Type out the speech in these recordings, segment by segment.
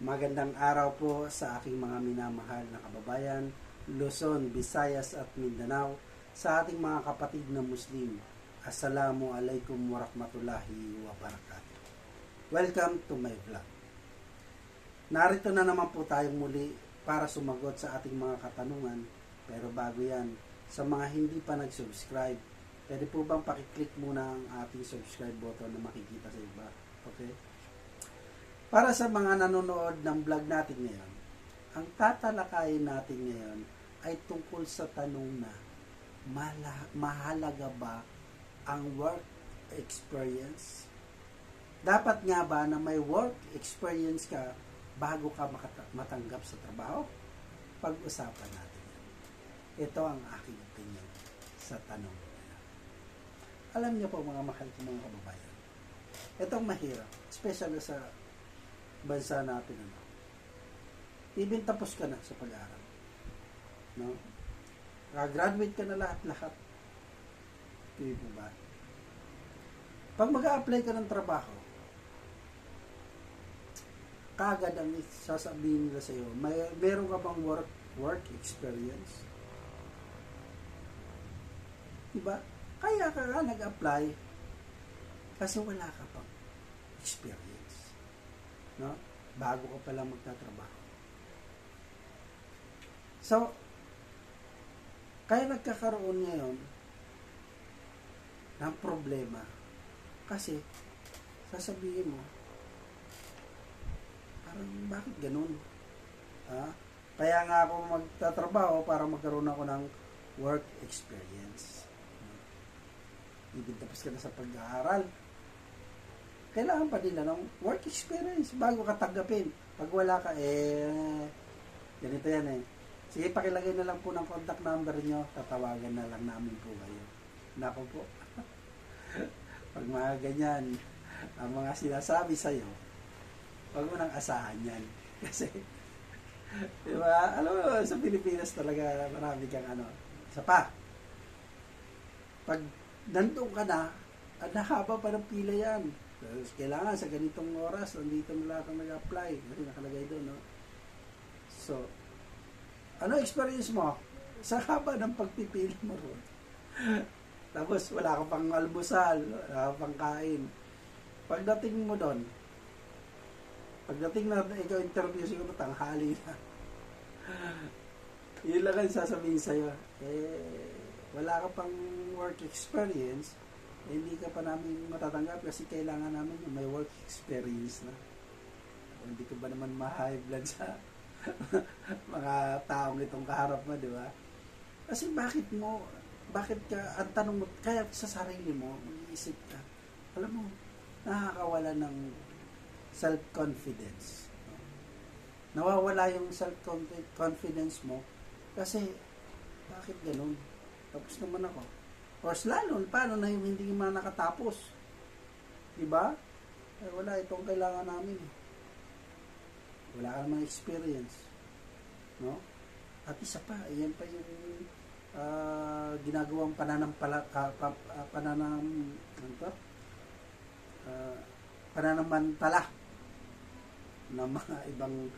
Magandang araw po sa aking mga minamahal na kababayan, Luzon, Visayas at Mindanao, sa ating mga kapatid na Muslim. Assalamu alaikum warahmatullahi wabarakatuh. Welcome to my vlog. Narito na naman po tayong muli para sumagot sa ating mga katanungan. Pero bago yan, sa mga hindi pa nag-subscribe, pwede po bang pakiclick muna ang ating subscribe button na makikita sa iba? Okay? Para sa mga nanonood ng vlog natin ngayon, ang tatalakayin natin ngayon ay tungkol sa tanong na mahalaga ba ang work experience? Dapat nga ba na may work experience ka bago ka matanggap sa trabaho? Pag-usapan natin yan. Ito ang aking opinion sa tanong na. Alam niyo po mga mahal ko mga kababayan, itong mahirap, especially sa bansa natin, even tapos ka na sa pag-aaral, no? Graduate ka na lahat-lahat, hindi po ba? Pag mag-a-apply ka ng trabaho, kagad ang sasabihin nila sa iyo, meron ka bang work experience? Diba? Kaya ka nga nag-apply kasi wala ka pang experience. No? Bago ka palang magtatrabaho. So, kaya nagkakaroon ngayon ng problema kasi sasabihin mo parang bakit ganun? Kaya nga ako magtatrabaho para magkaroon ako ng work experience. Ibig tapos ka na sa pag-aaral, kailangan pa nila ng work experience bago ka tanggapin. Pag wala ka, ganito yan eh. Sige, pakilagay na lang po ng contact number nyo, tatawagan na lang namin po kayo. Nako po. Pag mga ganyan, ang mga sinasabi sa'yo, wag mo nang asahan yan. Kasi, di ba, alam mo, sa Pilipinas talaga marami kang isa pa. Pag nandun ka na, ang haba pa ng pila yan. Kailangan sa ganitong oras, nandito na lang kang nag-apply. Kasi nakalagay doon, no? So, ano experience mo? Sa haba ng pagpipili mo ron. Tapos, wala ka pang almusal, wala ka pang kain. Pagdating mo doon, pagdating na ikaw interview, siguro tanghali na. Yun lang ang sasabihin sa'yo. Wala ka pang work experience, hindi ka pa namin matatanggap kasi kailangan namin yung may work experience na. Hindi ko ba naman ma-high blood sa mga taong itong kaharap mo, di ba? Kasi bakit ka, ang tanong mo, kaya sa sarili mo, mag-iisip ka, alam mo, nakakawala ng self-confidence. Nawawala yung self-confidence mo kasi, bakit ganun? Tapos naman ako. Or lalo, paano na yung hindi man nakatapos? Diba? Wala, itong kailangan namin. Wala ka namang experience. No? At isa pa, yan pa yung ginagawang pananamantala ng mga ibang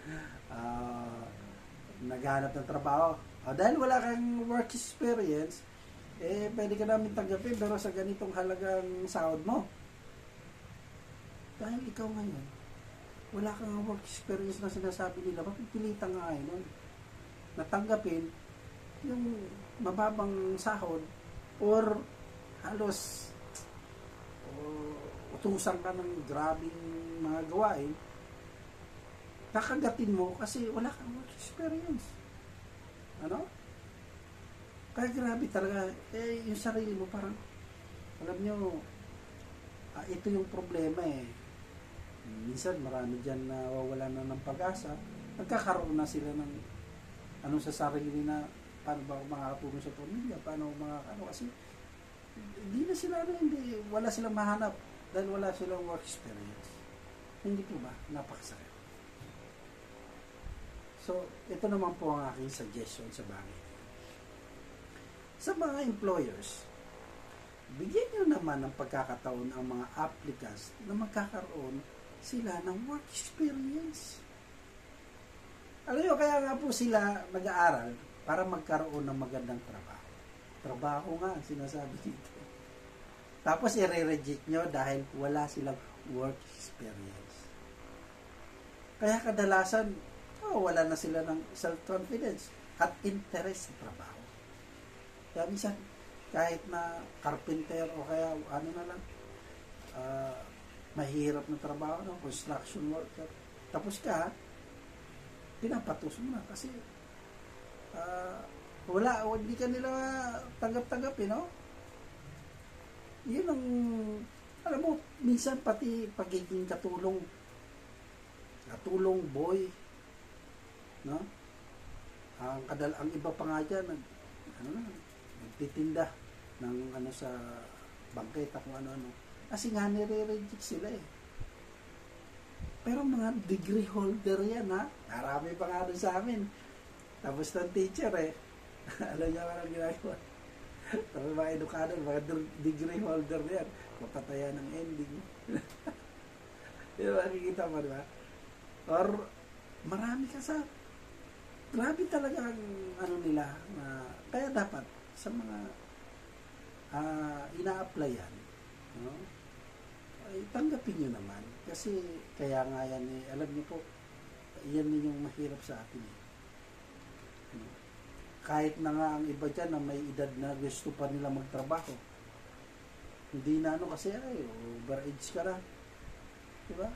naghahanap ng trabaho. Dahil wala kang work experience, pwede ka namin tanggapin pero sa ganitong halagang sahod mo. Dahil ikaw ngayon, wala kang work experience na sinasabi nila, mapipilitan nga nun natanggapin yung mababang sahod or halos utusan ka ng grabing mga gawain, kakagatin mo kasi wala kang work experience. Ano? Kaya grabe talaga, yung sarili mo parang, alam nyo, ito yung problema eh. Minsan marami dyan na wawala na ng pag-asa, nagkakaroon na sila ng sa sarili na, paano ba ako makakatulong sa pamilya, paano kasi hindi na sila, wala silang mahanap dahil wala silang work experience. Hindi po ba? Napakasakit. So, ito naman po ang aking suggestion sa bagay. Sa mga employers, bigyan nyo naman ng pagkakataon ang mga applicants na magkakaroon sila ng work experience. Alam nyo, kaya nga po sila nag-aaral para magkaroon ng magandang trabaho. Trabaho nga ang sinasabi dito. Tapos i-reject nyo dahil wala silang work experience. Kaya kadalasan, wala na sila ng self-confidence at interest sa trabaho. Kaya minsan, kahit na carpenter o kaya ano na lang, mahirap na trabaho, no? Construction worker. Tapos ka, pinapatos mo na kasi hindi ka nila tanggap-tanggap, no? Yun ang, alam mo, minsan pati pagiging katulong boy, no? Ang iba pa nga dyan, nagtitinda ng sa bangketa kung ano-ano. Kasi nga nire-reject sila eh. Pero mga degree holder yan, ha? Marami pa nga doon sa amin. Tapos ng teacher eh. Alam niya ka ng ginagawa. Tapos mga edukador, mga degree holder yan. Papatayan ng ending. Di ba? Nakikita mo, di ba? Or marami ka sa grabe talaga ang nila na kaya dapat sa mga ina-applyan, no? Ay tanggapin nyo naman kasi kaya nga yan alam niyo po yan din yung mahirap sa atin eh. No? Kahit na nga ang iba dyan na may edad na gusto pa nila magtrabaho, hindi na kasi overage ka na, di ba?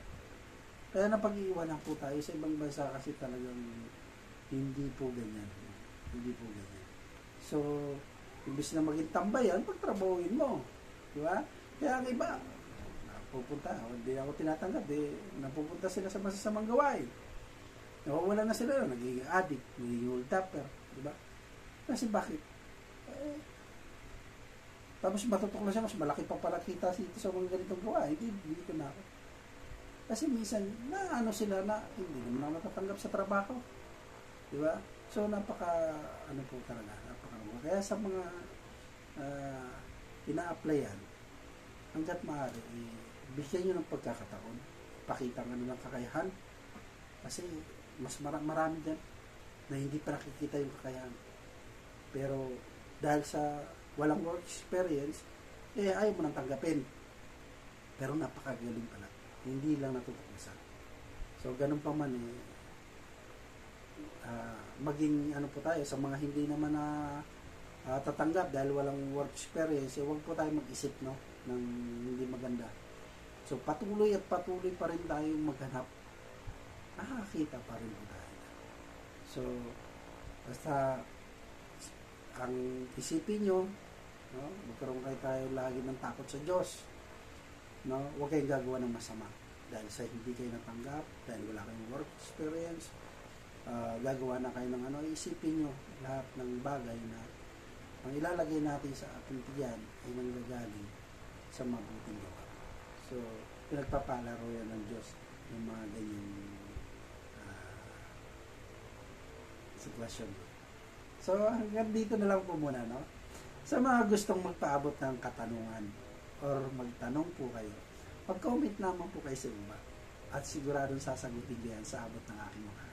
Kaya napag-iiwanan po tayo sa ibang bansa kasi talagang hindi po ganyan. Hindi po ganyan. So, imbis na maging tambayan, pagtrabahuin mo. Di ba? Kaya ang iba, napupunta, hindi ako tinatanggap, napupunta sila sa masasamang gawain. Nawawala na sila, nagiging addict, nagiging hold-upper. Di ba? Kasi bakit? Tapos matutok na siya, mas malaki pa pala kita dito sa mga ganitong gawain. Hindi ko na ako. Kasi minsan, sila na, hindi naman ako natatanggap sa trabaho. Di ba? So, napaka kaya sa mga ina-applyan, hanggat maaari, bigyan nyo ng pagkakataon, pakita nga nilang kakayahan, kasi mas marami dyan na hindi pa nakikita yung kakayahan. Pero, dahil sa walang work experience, ayaw mo nang tanggapin. Pero napakagaling pala. Hindi lang natutuklasan. So, ganun pa man maging po tayo sa mga hindi naman na tatanggap dahil walang work experience, huwag po tayo mag-isip ng hindi maganda. So patuloy pa rin tayong maghanap, nakakita pa rin po tayo. So basta ang isipin nyo, no, magkaroon tayo lagi ng takot sa Diyos, no? Huwag kayong gagawa ng masama dahil sa hindi kayo natanggap, dahil wala kayong work experience. Gagawa na kayo ng isipin nyo lahat ng bagay na ang ilalagay natin sa ating tiyan ay nanggagaling sa mabuting gawa. So, pinagpapalaro yan ng Diyos ng mga ganyang sitwasyon. So, hanggang dito na lang po muna, no? Sa mga gustong magpaabot ng katanungan or magtanong po kayo, mag-comment naman po kayo sa iba at siguradong sasagutin ko yan sa abot ng aking mga.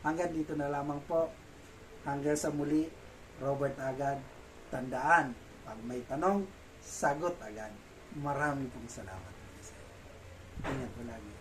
Hanggang dito na lamang po. Hanggang sa muli, Robert agad. Tandaan, pag may tanong, sagot agad. Marami pong salamat. Ingat po lagi.